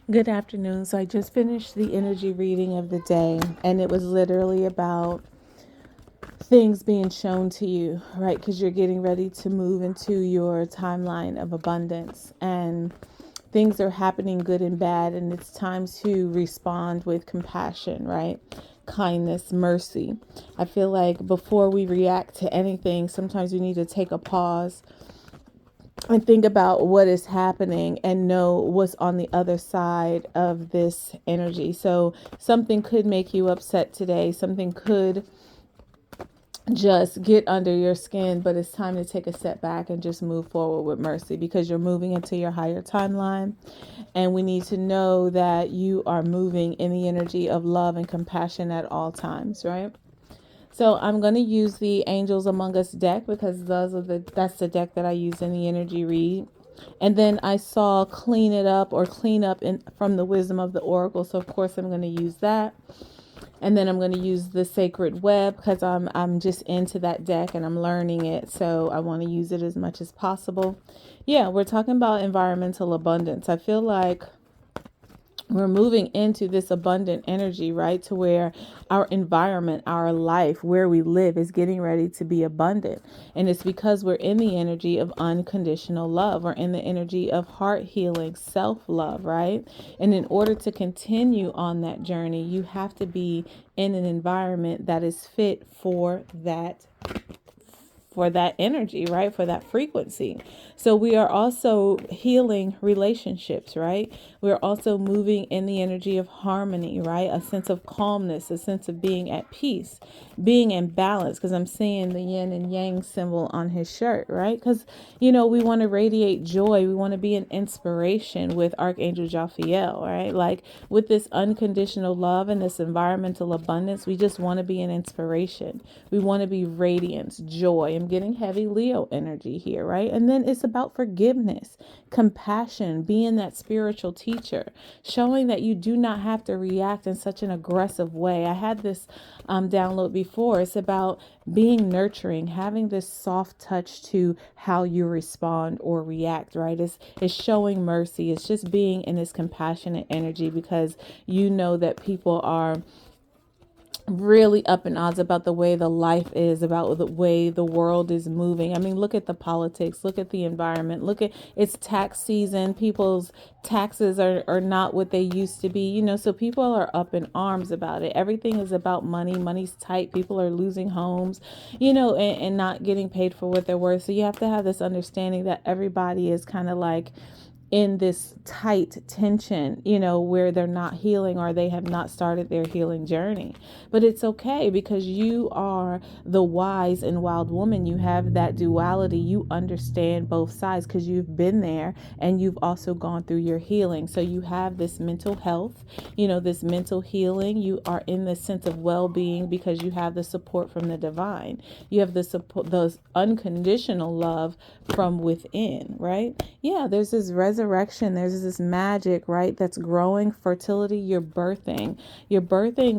Good afternoon. So I just finished the energy reading of the day, and it was literally about things being shown to you, right? Because you're getting ready to move into your timeline of abundance, and things are happening good and bad, and it's time to respond with compassion, right? Kindness, mercy. I feel like before we react to anything, sometimes we need to take a pause and think about what is happening and know what's on the other side of this energy. So something could make you upset today. Something could just get under your skin, but it's time to take a step back and just move forward with mercy because you're moving into your higher timeline. And we need to know that you are moving in the energy of love and compassion at all times, right? So I'm going to use the Angels Among Us deck because that's the deck that I use in the energy read. And then I saw clean it up or clean up from the wisdom of the oracle. So of course I'm going to use that. And then I'm going to use the sacred web because I'm just into that deck and I'm learning it. So I want to use it as much as possible. Yeah, we're talking about environmental abundance. I feel like we're moving into this abundant energy, right? To where our environment, our life, where we live is getting ready to be abundant. And it's because we're in the energy of unconditional love. We're in the energy of heart healing, self-love, right? And in order to continue on that journey, you have to be in an environment that is fit for that energy, right? For that frequency. So we are also healing relationships, right? We're also moving in the energy of harmony, right? A sense of calmness, a sense of being at peace, being in balance, because I'm seeing the yin and yang symbol on his shirt, right? Because, we want to radiate joy. We want to be an inspiration with Archangel Jophiel, right? Like with this unconditional love and this environmental abundance, we just want to be an inspiration. We want to be radiance, joy. I'm getting heavy Leo energy here, right? And then it's about forgiveness, compassion, being that spiritual teacher, showing that you do not have to react in such an aggressive way. I had this download before. It's about being nurturing, having this soft touch to how you respond or react, right? It's showing mercy. It's just being in this compassionate energy because you know that people are really up in odds about the way the life is, about the way the world is moving. I mean, look at the politics, look at the environment, look at it's tax season. People's taxes are not what they used to be, so people are up in arms about it. Everything is about money. Money's tight. People are losing homes, and not getting paid for what they're worth. So you have to have this understanding that everybody is kind of like in this tight tension, where they're not healing or they have not started their healing journey. But it's okay because you are the wise and wild woman. You have that duality. You understand both sides because you've been there and you've also gone through your healing. So you have this mental health, this mental healing. You are in the sense of well-being because you have the support from the divine. You have the support, those unconditional love from within, right? Yeah, there's this resurrection, there's this magic, right? That's growing fertility. You're birthing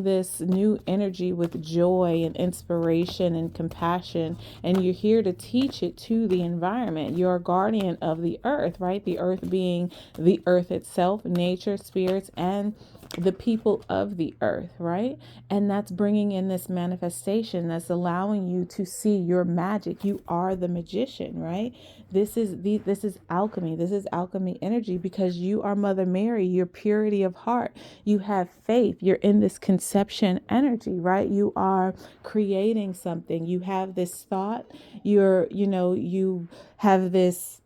this new energy with joy and inspiration and compassion, and you're here to teach it to the environment. You're a guardian of the earth, right? The earth being the earth itself, nature, spirits, and the people of the earth, right? And that's bringing in this manifestation that's allowing you to see your magic. You are the magician, right? This is alchemy. This is alchemy energy because you are Mother Mary. Your purity of heart. You have faith. You're in this conception energy, right? You are creating something. You have this thought. You have this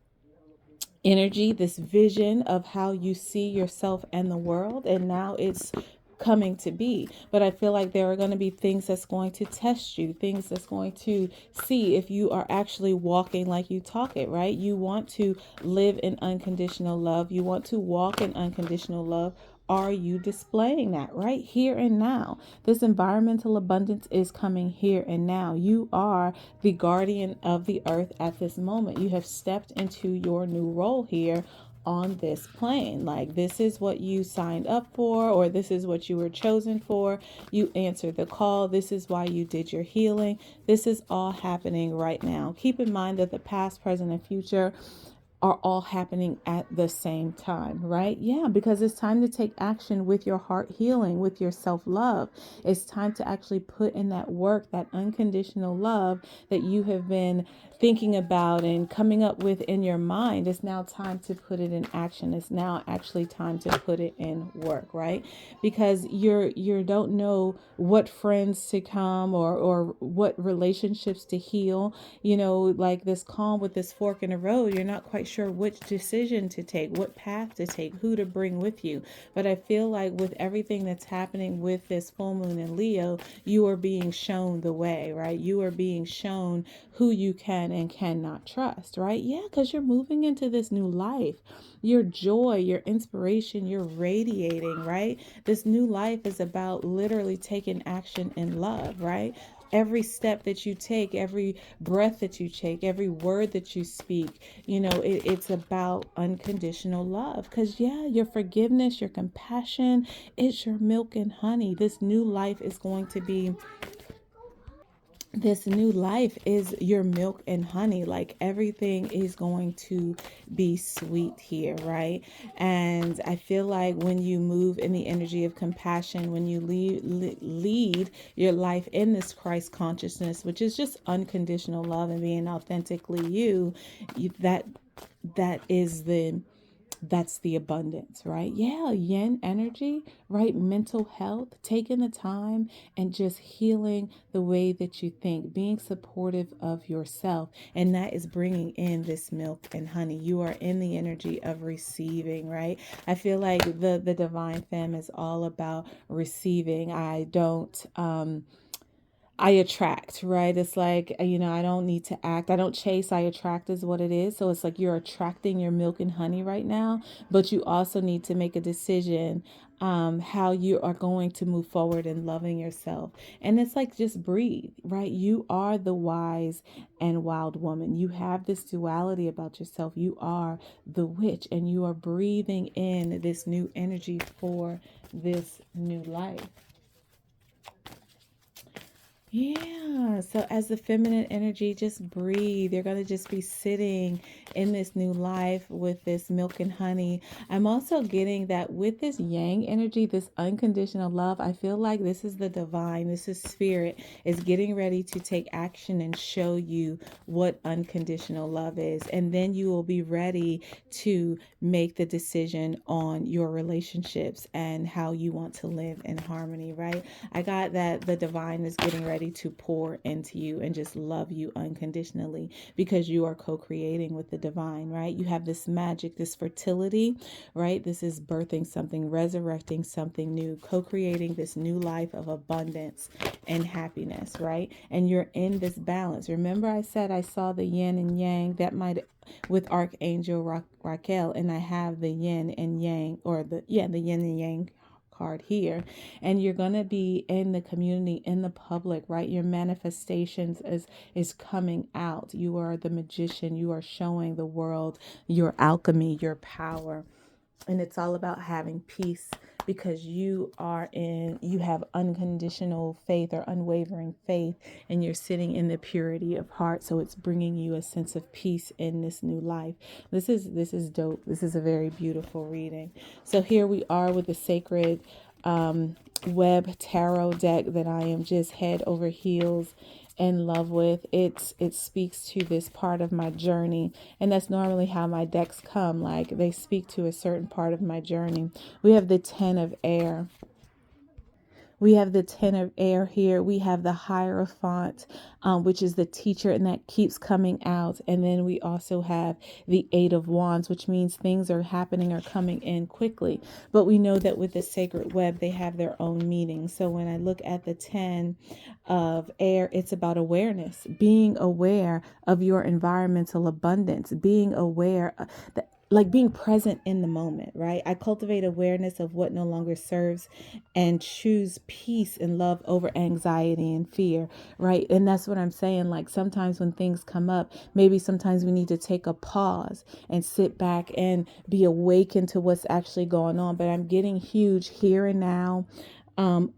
energy, this vision of how you see yourself and the world, and now it's coming to be. But I feel like there are going to be things that's going to test you, things that's going to see if you are actually walking like you talk it, right? You want to live in unconditional love. You want to walk in unconditional love. Are you displaying that right here and now? This environmental abundance is coming here and now. You are the guardian of the earth at this moment. You have stepped into your new role here on this plane. Like, this is what you signed up for, or this is what you were chosen for. You answered the call. This is why you did your healing. This is all happening right now. Keep in mind that the past, present, and future are all happening at the same time, right? Yeah, because it's time to take action with your heart healing, with your self love. It's time to actually put in that work, that unconditional love that you have been thinking about and coming up with in your mind. It's now time to put it in action. It's now actually time to put it in work, right? Because you don't know what friends to come, or what relationships to heal. Like this calm with this fork in the road, you're not quite sure which decision to take, what path to take, who to bring with you. But I feel like with everything that's happening with this full moon in Leo, you are being shown the way, right? You are being shown who you can and cannot trust, right? Yeah, because you're moving into this new life. Your joy, your inspiration, you're radiating, right? This new life is about literally taking action in love, right? Every step that you take, every breath that you take, every word that you speak, it's about unconditional love. Because, yeah, your forgiveness, your compassion, it's your milk and honey. This new life is your milk and honey. Like everything is going to be sweet here, right? And I feel like when you move in the energy of compassion, when you lead your life in this Christ consciousness, which is just unconditional love and being authentically that is that's the abundance, right? Yeah, yin energy, right? Mental health, taking the time and just healing the way that you think, being supportive of yourself. And that is bringing in this milk and honey. You are in the energy of receiving, right? I feel like the divine femme is all about receiving. I attract, right? It's like, I don't need to act. I don't chase. I attract is what it is. So it's like you're attracting your milk and honey right now, but you also need to make a decision how you are going to move forward in loving yourself. And it's like, just breathe, right? You are the wise and wild woman. You have this duality about yourself. You are the witch, and you are breathing in this new energy for this new life. Yeah. So as the feminine energy, just breathe. You're going to just be sitting in this new life with this milk and honey. I'm also getting that with this yang energy, this unconditional love, I feel like this is the divine, this is spirit is getting ready to take action and show you what unconditional love is. And then you will be ready to make the decision on your relationships and how you want to live in harmony, right? I got that the divine is getting ready to pour into you and just love you unconditionally, because you are co-creating with the divine, right? You have this magic, this fertility, right? This is birthing something, resurrecting something new, co-creating this new life of abundance and happiness, right? And you're in this balance. Remember I said I saw the yin and yang, that might with Archangel Raquel, and I have the yin and yang, or the yin and yang card here. And you're going to be in the community, in the public, right? Your manifestations is coming out. You are the magician. You are showing the world your alchemy, your power. And it's all about having peace, because you have unconditional faith or unwavering faith, and you're sitting in the purity of heart. So it's bringing you a sense of peace in this new life. This is dope. This is a very beautiful reading. So here we are with the sacred web tarot deck that I am just head over heels in love with. It speaks to this part of my journey, and that's normally how my decks come. Like, they speak to a certain part of my journey. We have the 10 of air. We have the 10 of air here. We have the Hierophant, which is the teacher, and that keeps coming out. And then we also have the 8 of Wands, which means things are happening or coming in quickly. But we know that with the sacred web, they have their own meaning. So when I look at the 10 of air, it's about awareness, being aware of your environmental abundance, being aware that, like, being present in the moment, right? I cultivate awareness of what no longer serves and choose peace and love over anxiety and fear, right? And that's what I'm saying. Like, sometimes when things come up, maybe sometimes we need to take a pause and sit back and be awakened to what's actually going on. But I'm getting huge here and now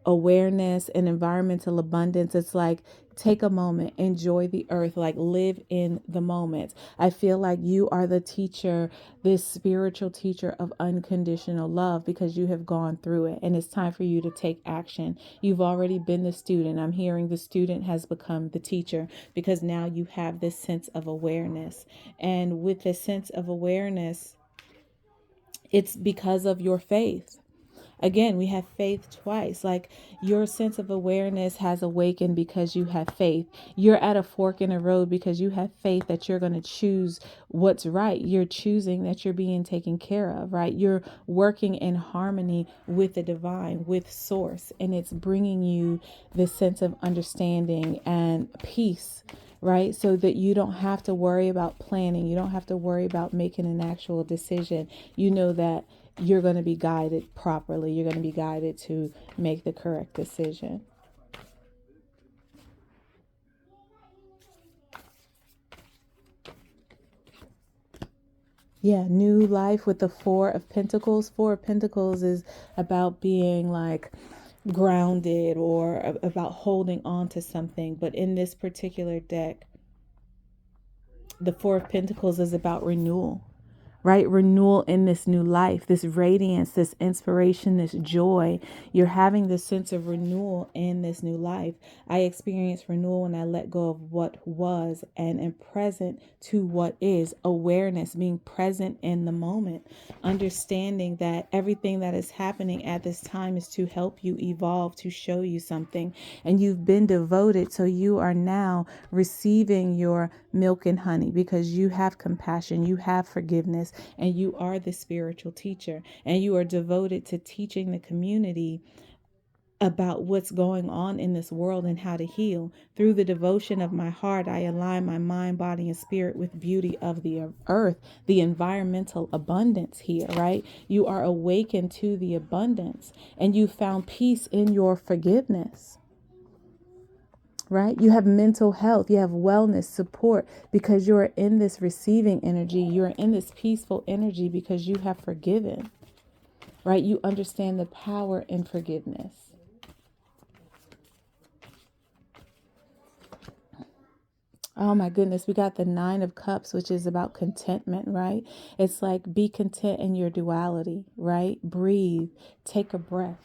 awareness and environmental abundance. It's like Take a moment, enjoy the earth, like live in the moment. I feel like you are the teacher, this spiritual teacher of unconditional love, because you have gone through it and it's time for you to take action. You've already been the student. I'm hearing the student has become the teacher because now you have this sense of awareness. And with this sense of awareness, it's because of your faith. Again, we have faith twice. Like, your sense of awareness has awakened because you have faith. You're at a fork in the road because you have faith that you're going to choose what's right. You're choosing that you're being taken care of, right? You're working in harmony with the divine, with source, and it's bringing you this sense of understanding and peace, right? So that you don't have to worry about planning. You don't have to worry about making an actual decision. You know that you're going to be guided properly. You're going to be guided to make the correct decision. Yeah, new life with the Four of Pentacles. Four of Pentacles is about being like grounded or about holding on to something. But in this particular deck, the Four of Pentacles is about renewal. Right? Renewal in this new life, this radiance, this inspiration, this joy. You're having this sense of renewal in this new life. I experienced renewal when I let go of what was and am present to what is. Awareness, being present in the moment, understanding that everything that is happening at this time is to help you evolve, to show you something. And you've been devoted, so you are now receiving your milk and honey because you have compassion, you have forgiveness, and you are the spiritual teacher, and you are devoted to teaching the community about what's going on in this world and how to heal. Through the devotion of my heart, I align my mind, body, and spirit with beauty of the earth, the environmental abundance here, right? You are awakened to the abundance, and you found peace in your forgiveness. Right? You have mental health, you have wellness, support, because you're in this receiving energy. You're in this peaceful energy because you have forgiven, right? You understand the power in forgiveness. Oh my goodness, we got the Nine of Cups, which is about contentment, right? It's like, be content in your duality, right? Breathe, take a breath.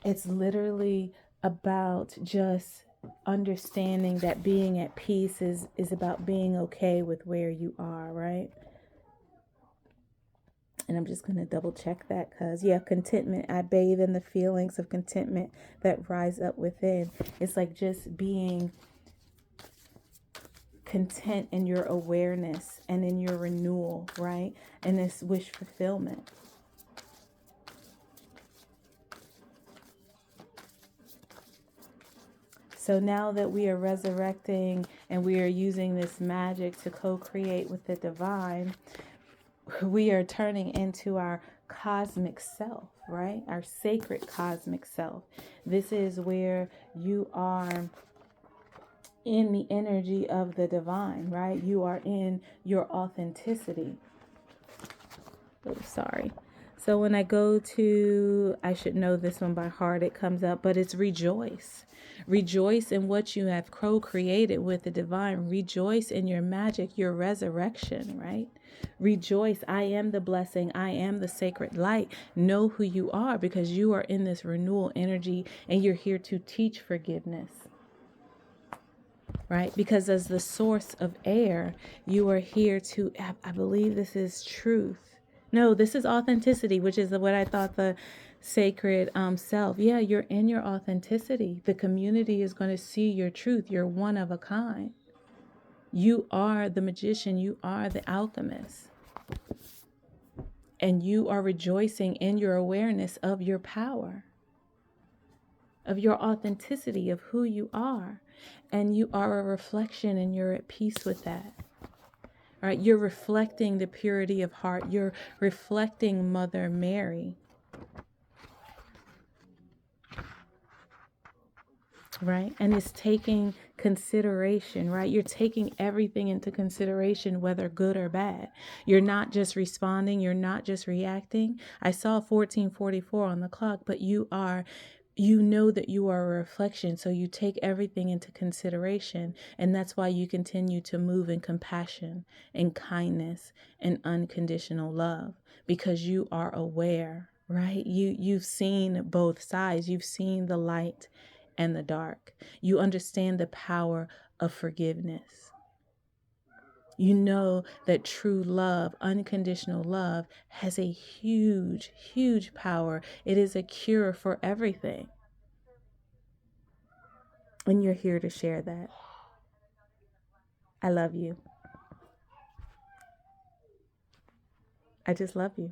It's literally about just understanding that being at peace is about being okay with where you are, right? And I'm just going to double check that because, yeah, contentment. I bathe in the feelings of contentment that rise up within. It's like just being content in your awareness and in your renewal, right? And this wish fulfillment. So now that we are resurrecting and we are using this magic to co-create with the divine, we are turning into our cosmic self, right? Our sacred cosmic self. This is where you are in the energy of the divine, right? You are in your authenticity. Oh, sorry. So when I go to, I should know this one by heart, it comes up, but it's rejoice. Rejoice in what you have co-created with the divine. Rejoice in your magic, your resurrection, right? Rejoice. I am the blessing. I am the sacred light. Know who you are because you are in this renewal energy and you're here to teach forgiveness, right? Because as the source of air, you are here to, I believe this is truth. No, this is authenticity, which is what I thought the sacred self. Yeah, you're in your authenticity. The community is going to see your truth. You're one of a kind. You are the magician. You are the alchemist. And you are rejoicing in your awareness of your power, of your authenticity, of who you are. And you are a reflection and you're at peace with that. All right, you're reflecting the purity of heart. You're reflecting Mother Mary. Right? And it's taking consideration, right? You're taking everything into consideration, whether good or bad. You're not just responding. You're not just reacting. I saw 1444 on the clock, but you are You know that you are a reflection, so you take everything into consideration. And that's why you continue to move in compassion and kindness and unconditional love, because you are aware, right? You've seen both sides. You've seen the light and the dark. You understand the power of forgiveness. You know that true love, unconditional love, has a huge, huge power. It is a cure for everything. And you're here to share that. I love you. I just love you.